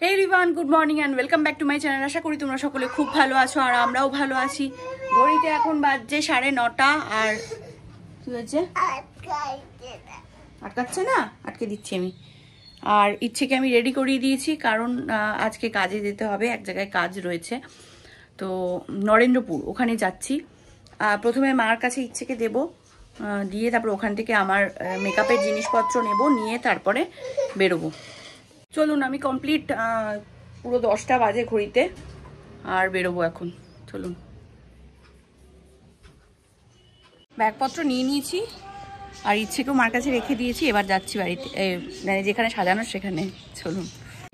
Hey everyone, good morning and welcome back to my channel. আশা করি তোমরা সকলে খুব ভালো আছো আর আমরাও ভালো আছি। ঘড়িতে এখন বাজে 9:30 আর কি হয়েছে? আটকাচ্ছে না? আটকে দিচ্ছি আমি। আর ইচ্ছেকে আমি রেডি করিয়ে দিয়েছি কারণ আজকে কাজে যেতে হবে, এক জায়গায় কাজ রয়েছে। তো নরেন্দ্রপুর ওখানে যাচ্ছি। প্রথমে মার কাছে ইচ্ছেকে দেব, দিয়ে তারপর ওখান থেকে আমার মেকআপের জিনিসপত্র নেব, নিয়ে তারপরে বেরোবো। চলুন, আমি কমপ্লিট পুরো 10টা বাজে ঘড়িতে আর বেরোবো এখন। চলুন, ব্যাগপত্র নিয়ে নিয়েছি আর ইচ্ছেকেও মার কাছে রেখে দিয়েছি। এবার যাচ্ছি বাড়িতে, যেখানে সাজানো সেখানে। চলুন,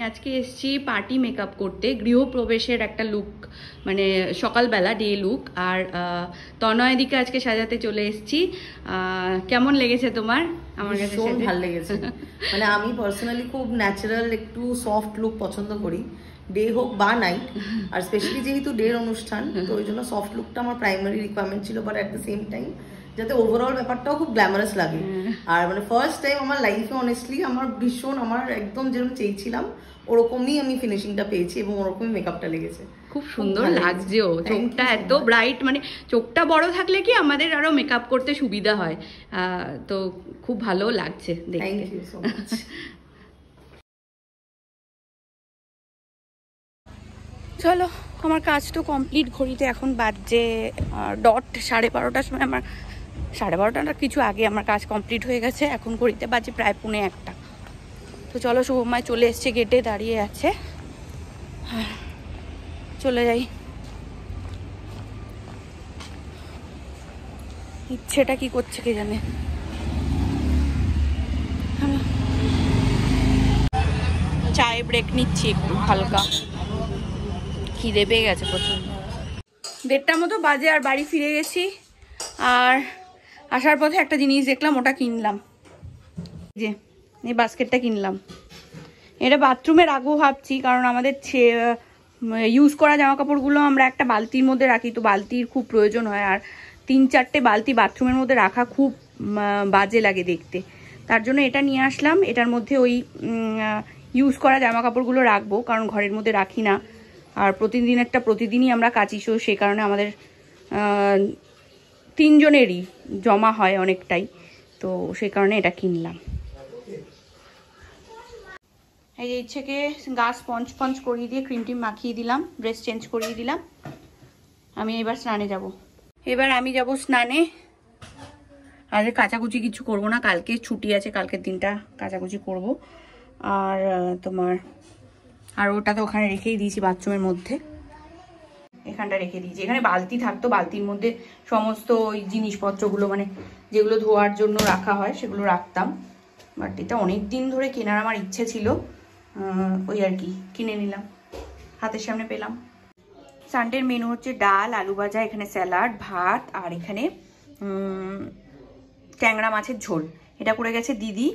আজকে এসছি পার্টি মেকআপ করতে, গৃহপ্রবেশের একটা লুক, মানে সকালবেলা ডে লুক। আর তনয় দিকে আজকে সাজাতে চলে এসছি। কেমন লেগেছে তোমার? আমার কাছে ভালো লেগেছে। মানে আমি পার্সোনালি খুব ন্যাচারাল একটু সফট লুক পছন্দ করি, ডে হোক বা নাইট। আর স্পেশালি যেহেতু ডের অনুষ্ঠান, তো ওই জন্য সফট লুকটা আমার প্রাইমারি রিকোয়ারমেন্ট ছিল, but at the same time যাতে ওভারঅল ব্যাপারটাও খুব গ্ল্যামারাস লাগে। আর মানে ফার্স্ট টাইম আমার লাইফে অনেস্টলি আমার ভীষণ, আমার একদম যেরকম চেয়েছিলাম ওরকমই আমি ফিনিশিংটা পেয়েছি এবং ওরকমই মেকআপটা লেগেছে। খুব সুন্দর লাগছেও, চোখটা এত ব্রাইট, মানে চোখটা বড় থাকলে কি আমাদের আরো মেকআপ করতে সুবিধা হয়। তো খুব ভালো লাগছে দেখতে। চলো, আমার কাজ তো কমপ্লিট। ঘড়িতে এখন বাজে ডট 12:30টার সময়, আমার 12:30টা কিছু আগে আমার কাজ কমপ্লিট হয়ে গেছে। এখন ঘড়িতে বাজে প্রায় 1:45। তো চলো, শুভময় চলে এসছে, গেটে দাঁড়িয়ে আছে। চলে যাই। ইচ্ছেটা কি করছে কে জানে। চায়ে ব্রেক নিচ্ছি একটু হালকা, খিদে পেয়ে গেছে প্রচুর। 1:30 মতো বাজে আর বাড়ি ফিরে গেছি। আর আসার পথে একটা জিনিস দেখলাম, ওটা কিনলাম। যে এই বাস্কেটটা কিনলাম, এটা বাথরুমে রাখবো ভাবছি, কারণ আমাদের ইউজ করা জামা কাপড়গুলো আমরা একটা বালতির মধ্যে রাখি, তো বালতির খুব প্রয়োজন হয়। আর 3-4টে বালতি বাথরুমের মধ্যে রাখা খুব বাজে লাগে দেখতে। তার জন্য এটা নিয়ে আসলাম। এটার মধ্যে ওই ইউজ করা জামা কাপড়গুলো রাখবো, কারণ ঘরের মধ্যে রাখি না। আর প্রতিদিনই আমরা কাচি, সে কারণে আমাদের 3 জনেরই জমা হয় অনেকটাই, তো সেই কারণে এটা কিনলাম। এই যে ইচ্ছেকে গা স্পঞ্জ করিয়ে দিয়ে ক্রিম টিম মাখিয়ে দিলাম, ড্রেস চেঞ্জ করিয়ে দিলাম। আমি এবার স্নানে যাব। আমি যাব স্নানে। আজকে কাচাকুচি কিছু করব না, কালকে ছুটি আছে, কালকের দিনটা কাচাকুচি করব। আর আর ওটা তো ওখানে রেখেই দিয়েছি বাথরুমের মধ্যে, এখানটা রেখে দিয়েছি। এখানে বালতি থাকতো, বালতির মধ্যে সমস্ত ওই জিনিসপত্রগুলো, মানে যেগুলো ধোয়ার জন্য রাখা হয় সেগুলো রাখতাম। বাট এটা অনেক দিন ধরে কেনার আমার ইচ্ছে ছিল, ওই আর কি কিনে নিলাম, হাতের সামনে পেলাম। সানডের মেনু হচ্ছে ডাল, আলু ভাজা, এখানে স্যালাড, ভাত, আর এখানে ট্যাংরা মাছের ঝোল। এটা করে গেছে দিদি,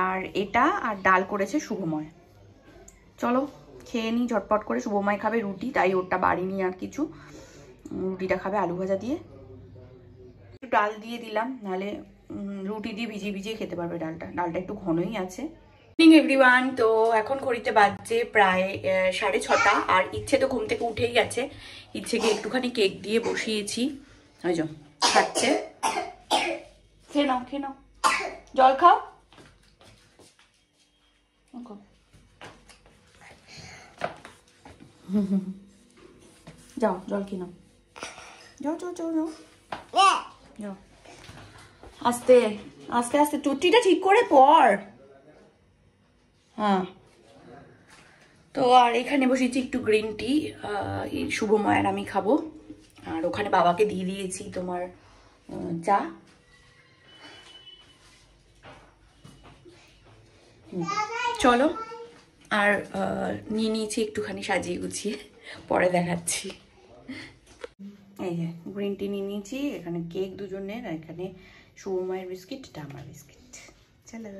আর এটা আর ডাল করেছে শুভময়। চলো খেয়ে নিই ঝটপট করে। শুভময় খাবে রুটি, তাই ওটা বাড়িনি আর কিছু। রুটিটা খাবে আলু ভাজা দিয়ে। একটু ডাল দিয়ে দিলাম, নাহলে রুটি দিয়ে ভিজিয়ে খেতে পারবে ডালটা একটু ঘনই আছে। এভরিওয়ান, তো এখন ঘড়িতে বাজছে প্রায় 6:30 আর ইচ্ছে তো ঘুম থেকে উঠেই গেছে। ইচ্ছেকে একটুখানি কেক দিয়ে বসিয়েছি, ওই যে খাচ্ছে। খেয়ে নাও, জল খাও। যাও জল খেয়ে নাও, যাও। আস্তে আস্তে টুটিটা ঠিক করে পড়। হ্যাঁ, তো আর এখানে বসেছি একটু গ্রিন টি, শুভময় আর আমি খাবো। আর ওখানে বাবাকে দিয়ে দিয়েছি তোমার চা। চলো, আর নিয়ে নিয়েছি একটুখানি সাজিয়ে গুছিয়ে, পরে দেখাচ্ছি। এই যে গ্রিন টি নিয়ে নিয়েছি, এখানে কেক দুজনের, আর এখানে শুভময়ের বিস্কিট, এটা আমার বিস্কিট। চলো,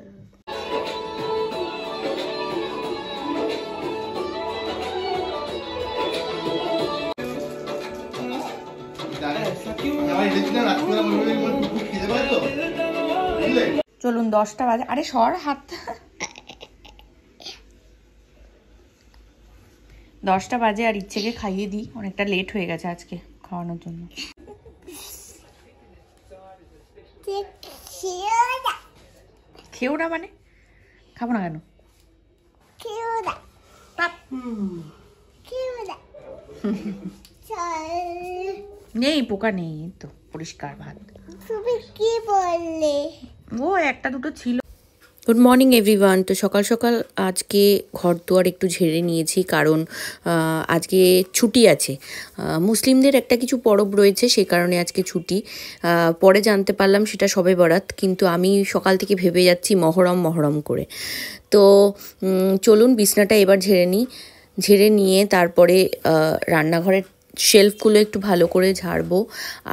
চলুন 10টা বাজে। আরে সর হাত। 10টা বাজে আর ইচ্ছেকে খাইয়ে দিই, অনেকটা লেট হয়ে গেছে আজকে খাওয়ানোর জন্য। খেও না মানে? খাবো না কেন? নেই, পোকা নেই, তো পরিষ্কার ভাত। তুমি কি বললে? ও একটা দুটো ছিল। Good morning everyone. তো সকাল সকাল আজকে ঘর দুয়ার একটু ঝেড়ে নিয়েছি, কারণ আজকে ছুটি আছে। মুসলিমদের একটা কিছু পরব রয়েছে, সেই কারণে আজকে ছুটি। পরে জানতে পারলাম সেটা শবে বরাত, কিন্তু আমি সকাল থেকে ভেবে যাচ্ছি মহরম করে। তো চলুন বিছনাটা এবার ঝেড়ে নিই। ঝেড়ে নিয়ে তারপরে রান্নাঘরের শেলফগুলো একটু ভালো করে ঝাড়বো,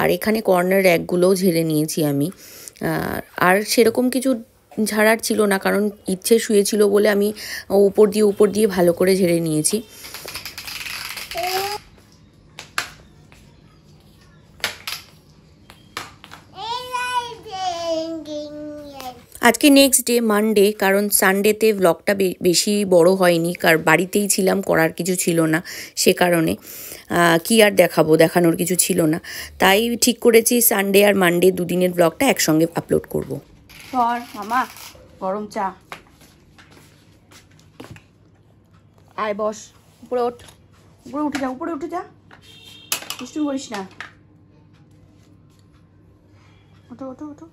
আর এখানে কর্নার র্যাকগুলোও ঝেড়ে নিয়েছি আমি। আর সেরকম কিছু ঝাড়ার ছিল না, কারণ ইচ্ছে শুয়েছিল বলে আমি উপর দিয়ে ভালো করে ঝেড়ে নিয়েছি। আজকে নেক্সট ডে মানডে, কারণ সানডেতে ব্লগটা বেশি বড় হয়নি, কারণ বাড়িতেই ছিলাম, করার কিছু ছিল না, সে কারণে কি আর দেখানোর কিছু ছিল না। তাই ঠিক করেছি সানডে আর মানডে দুদিনের ব্লগটা একসঙ্গে আপলোড করব। মামা গরম চা, আয় বস, উপরে ওঠ, উপরে উঠে যা, দুষ্টু করিস না। ওঠো।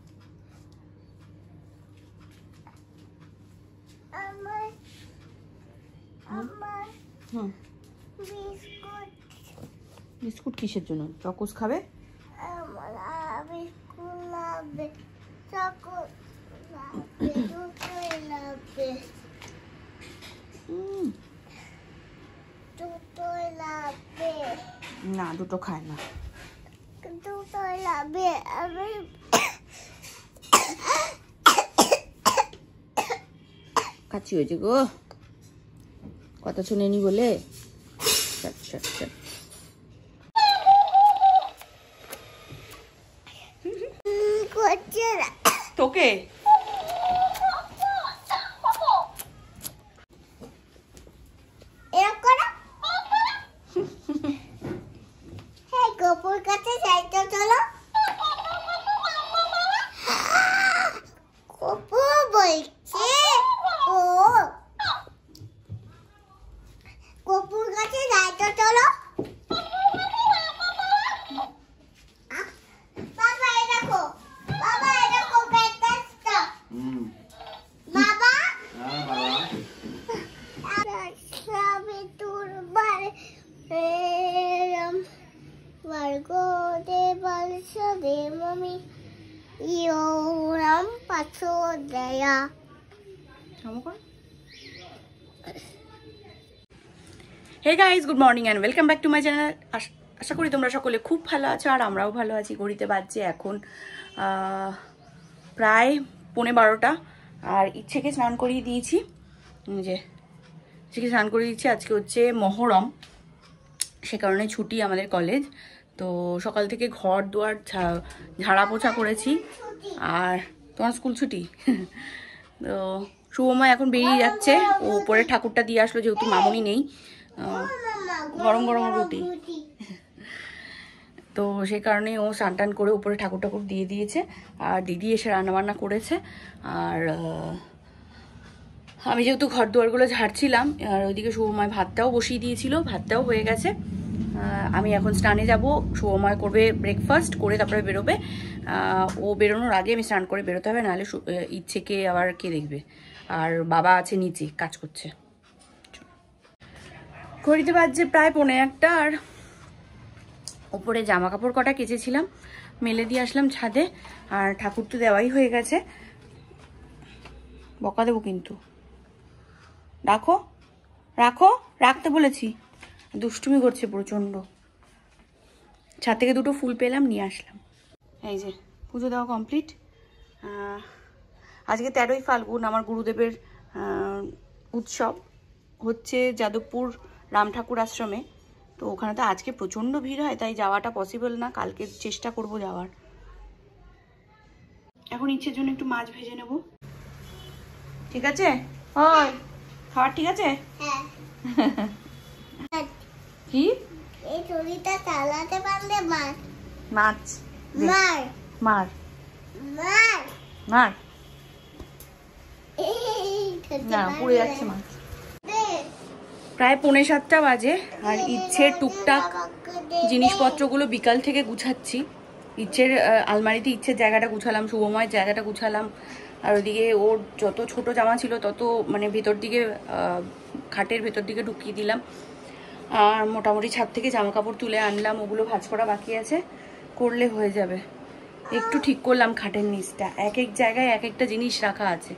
বিস্কুট কিসের জন্য? চকোস খাবে? না, দুটো খায় না। কাচ্চি হয়েছে গো, কথা শুনেনি বলে। তোকে গোপুর কাছে যাইতে চলো। গোপু বলছে ও গোপুর কাছে যাইতে চলো। Hey guys, good morning and welcome back to my channel. আশা করি তোমরা সকলে খুব ভালো আছো, আর আমরাও ভালো আছি। ঘড়িতে বাজছে এখন প্রায় 11:15, আর ইচ্ছেকে স্নান করিয়ে দিয়েছি। আজকে হচ্ছে মহরম, সে কারণে ছুটি আমাদের কলেজ। তো সকাল থেকে ঘর দুয়ার ঝাড়া পোছা করেছি। আর তোমার স্কুল ছুটি? তো শুভময় এখন বেরিয়ে যাচ্ছে, ও উপরে ঠাকুরটা দিয়ে আসলো, যেহেতু মামুনি নেই। গরম রুটি, তো সেই কারণে ও স্নান করে উপরে ঠাকুর দিয়ে দিয়েছে, আর দিদি এসে রান্নাবান্না করেছে। আর আমি যেহেতু ঘর দুয়ারগুলো ঝাড়ছিলাম, আর ওইদিকে শুভময় ভাতটাও বসিয়ে দিয়েছিল, ভাতটাও হয়ে গেছে। আমি এখন স্নানে যাব, শুভময় করবে ব্রেকফাস্ট করে তারপরে বেরোবে। ও বেরোনোর আগে আমি স্নান করে বেরোতে হবে, নাহলে ইচ্ছেকে আবার কে দেখবে। আর বাবা আছে নিচে কাজ করছে। ঘড়িতে বাজছে প্রায় 1:45, আর ওপরে জামা কাপড় কটা কেচেছিলাম, মেলে দিয়ে আসলাম ছাদে। আর ঠাকুর তো দেওয়াই হয়ে গেছে, বকা দেবো কিন্তু। রাখতে বলেছি, দুষ্টুমি করছে প্রচণ্ড। ছাদ থেকে দুটো ফুল পেলাম, নিয়ে আসলাম। এই যে পুজো দেওয়া কমপ্লিট। আজকে 13ই ফাল্গুন, আমার গুরুদেবের উৎসব হচ্ছে যাদবপুর রাম ঠাকুর আশ্রমে। তো ওখানে তো আজকে প্রচণ্ড ভিড় হয়, তাই যাওয়াটা পসিবল না, কালকে চেষ্টা করব যাওয়ার। এখন ইচ্ছের জন্য একটু মাছ ভেজে নেব। ঠিক আছে? খাবার ঠিক আছে? কি এই ছুরিটা চালাতে পারলে মার মাছ মার মার মার মার এই না পুড়ে যাচ্ছে মাছ। প্রায় 6:45 বাজে আর ইচ্ছের টুকটাক জিনিসপত্রগুলো বিকাল থেকে গুছাচ্ছি। ইচ্ছের আলমারিতে ইচ্ছের জায়গাটা গুছালাম, শুভময়ের জায়গাটা গুছালাম, আর ওইদিকে ওর যত ছোট জামা ছিল তত মানে ভেতর দিকে খাটের ভেতর দিকে ঢুকিয়ে দিলাম। আর মোটামুটি ছাদ থেকে জামা কাপড় তুলে আনলাম, ওগুলো ভাঁজ করা বাকি আছে, করলে হয়ে যাবে। একটু ঠিক করলাম খাটের নিচটা, এক এক জায়গায় এক একটা জিনিস রাখা আছে,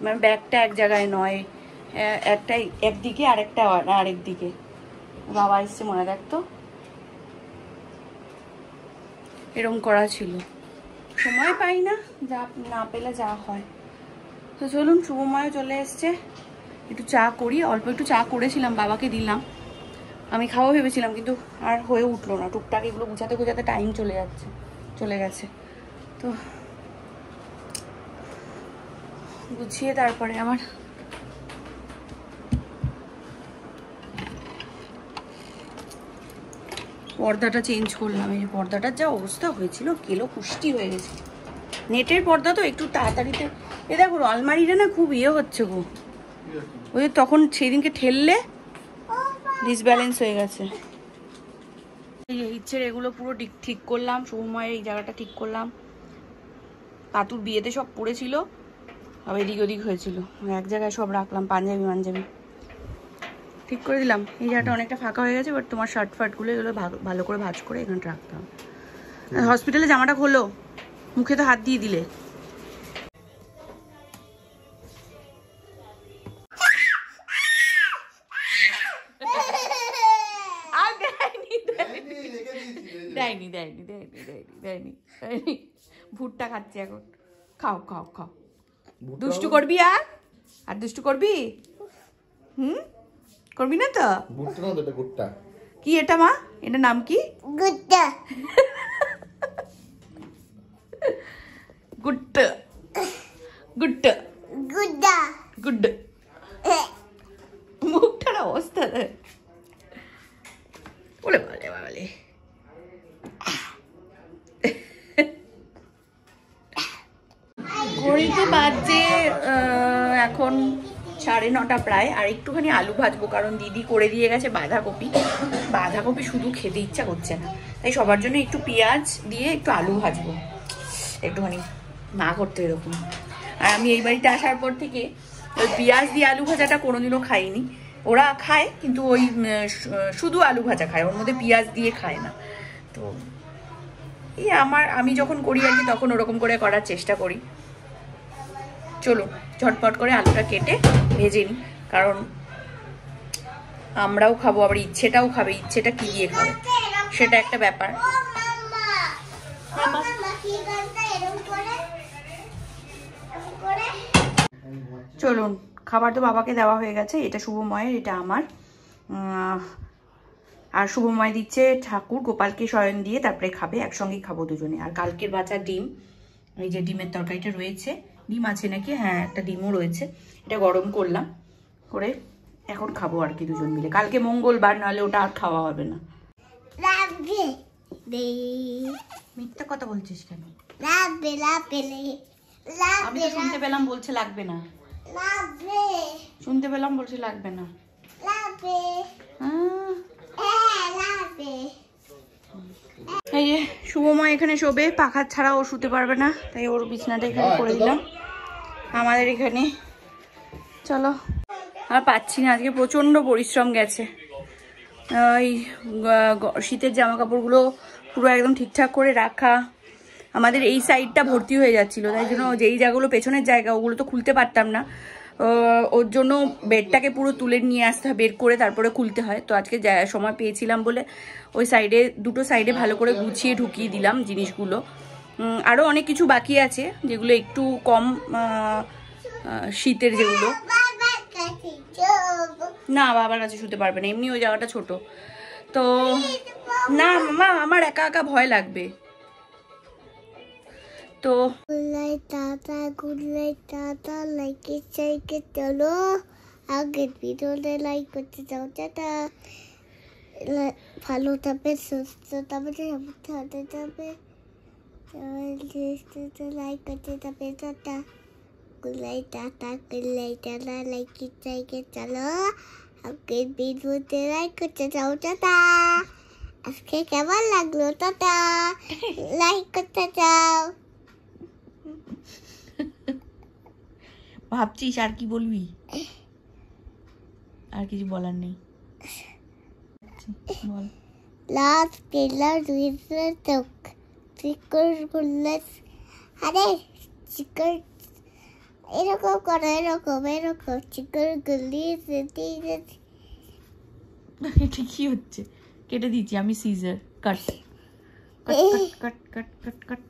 মানে ব্যাগটা এক জায়গায় নয়, একটা একদিকে আর একটা আরেক দিকে। বাবা এসছে মনে রাখতো, এরকম করা ছিল, সময় পাই না, যা না পেলে যা হয়। তো চলুন, শুভময় চলে এসছে, একটু চা করি। অল্প একটু চা করেছিলাম, বাবাকে দিলাম, আমি খাওয়া ভেবেছিলাম, কিন্তু আর হয়ে উঠলো না। টুকটাক এগুলো গুছাতে গুছাতে টাইম চলে গেছে। তো গুছিয়ে তারপরে আমার পর্দাটা চেঞ্জ করলাম। এই পর্দাটার যা অবস্থা হয়েছিল, কেলো কুষ্টি হয়ে গেছে। নেটের পর্দা তো একটু তাড়াতাড়িতে, এ দেখো আলমারিটা না খুব হচ্ছে গো, ওই তখন সেদিনকে ঠেললে ডিসব্যালেন্স হয়ে গেছে। এই ইচ্ছের এগুলো পুরো ঠিক করলাম, শুভময়ের এই জায়গাটা ঠিক করলাম। পাতুর বিয়েতে সব পড়েছিল, আবার এদিক ওদিক হয়েছিল, এক জায়গায় সব রাখলাম, পাঞ্জাবি ঠিক করে দিলাম। এই জায়গাটা অনেকটা ফাঁকা হয়ে গেছে, বাট তোমার শার্ট ফার্টগুলো এগুলো ভালো করে ভাঁজ করে এখানে রাখতাম। হসপিটালে জামাটা খোলো, মুখে তো হাত দিয়ে দিলে। দেয়নি ভুট্টা খাচ্ছি এখন, খাও। দুষ্টু করবি আর দুষ্টু করবি? করবি না তো? কি এটা মা, এটা নাম কি? গুড্ডা গুড্ডা গুড্ডা গুড্ডা গুড। মুখটার অবস্থা বলে বলে ঘড়িতে বাজে এখন 9:30 প্রায়। আর একটুখানি আলু ভাজবো, কারণ দিদি করে দিয়ে গেছে বাঁধাকপি শুধু খেতে ইচ্ছা করছে না, তাই সবার জন্য একটু পেঁয়াজ দিয়ে একটু আলু ভাজবো, একটুখানি মা করতে এরকম। আর আমি এই বাড়িতে আসার পর থেকে ওই পেঁয়াজ দিয়ে আলু ভাজাটা কোনোদিনও খাইনি। ওরা খায়, কিন্তু ওই শুধু আলু ভাজা খায়, ওর মধ্যে পেঁয়াজ দিয়ে খায় না। তো এই আমি যখন করি আর কি, তখন ওরকম করে করার চেষ্টা করি। চলো ঝটপট করে আলুটা কেটে ভেজে নিই, কারণ আমরাও খাবো, আবার ইচ্ছেটাও খাবে। ইচ্ছেটা কি দিয়ে খাবে সেটা একটা ব্যাপার। চলুন, খাবার তো বাবাকে দেওয়া হয়ে গেছে, এটা শুভময়ের, এটা আমার। আর শুভময় দিচ্ছে ঠাকুর গোপালকে শয়ন দিয়ে, তারপরে খাবে, একসঙ্গেই খাবো দুজনে। আর কালকের বাঁচা ডিম, এই যে ডিমের তরকারিটা রয়েছে, ডিম আছে নাকি, হ্যাঁ একটা ডিমও রয়েছে, এটা গরম করলাম, করে এখন খাবো আর কি দুজন মিলে। কালকে মঙ্গলবার, নাহলে ওটা আর খাওয়া হবে না। মিথ্যা কথা বলছিস কেন? আমি তো শুনতে পেলাম বলছে লাগবে না, শুনতে পেলাম বলছে লাগবে না। এই যে শুভময় এখানে শোবে, পাখা ছাড়া ও শুতে পারবে না, তাই ওর বিছনাটা এখানে করে দিলাম আমাদের এখানে। চলো, আর পাচ্ছি না, আজকে প্রচন্ড পরিশ্রম গেছে। ওই শীতের জামা কাপড়গুলো পুরো একদম ঠিকঠাক করে রাখা, আমাদের এই সাইডটা ভর্তি হয়ে যাচ্ছিল, তাই জন্য যেই জায়গাগুলো পেছনের জায়গা ওগুলো তো খুলতে পারতাম না, ওর জন্য বেডটাকে পুরো তুলে নিয়ে আসতে হয়, বের করে তারপরে খুলতে হয়। তো আজকে সময় পেয়েছিলাম বলে ওই সাইডে, দুটো সাইডে ভালো করে গুছিয়ে ঢুকিয়ে দিলাম জিনিসগুলো। আরও অনেক কিছু বাকি আছে, যেগুলো একটু কম শীতের, যেগুলো না বাবার কাছে শুতে পারবে না, এমনি ওই জায়গাটা ছোট। তো না মামা, আমার একা একা ভয় লাগবে। তো গুড নাইট টাটা, লাইক চলো আগের ভিডিওতে লাইক করতে চাও, টাটা। ভালো থাকবে, সুস্থ থাকবে, সাথে থাকবে, লাইক করতে থাকবে। টাটা গুলাই, টাটা গুলাই, টাটা লাইক চাইকে চলো আজকে ভিডিওতে লাইক করতে যাও। টাটা আজকে কেমন লাগলো? টাটা লাইক করতে যাও। ভাবছিস আর কি বলবি? আর কিছু বলার নেই, বল। লাস্ট পেলার দুইটা চোখ চিকর গুল্লা, আরে চিকর এরকম করো, এরকম এরকম চিকর গুল্লি। এটা কি হচ্ছে? কেটে দিচ্ছি আমি, সিজার কাট কাট কাট কাট কাট কাট কাট।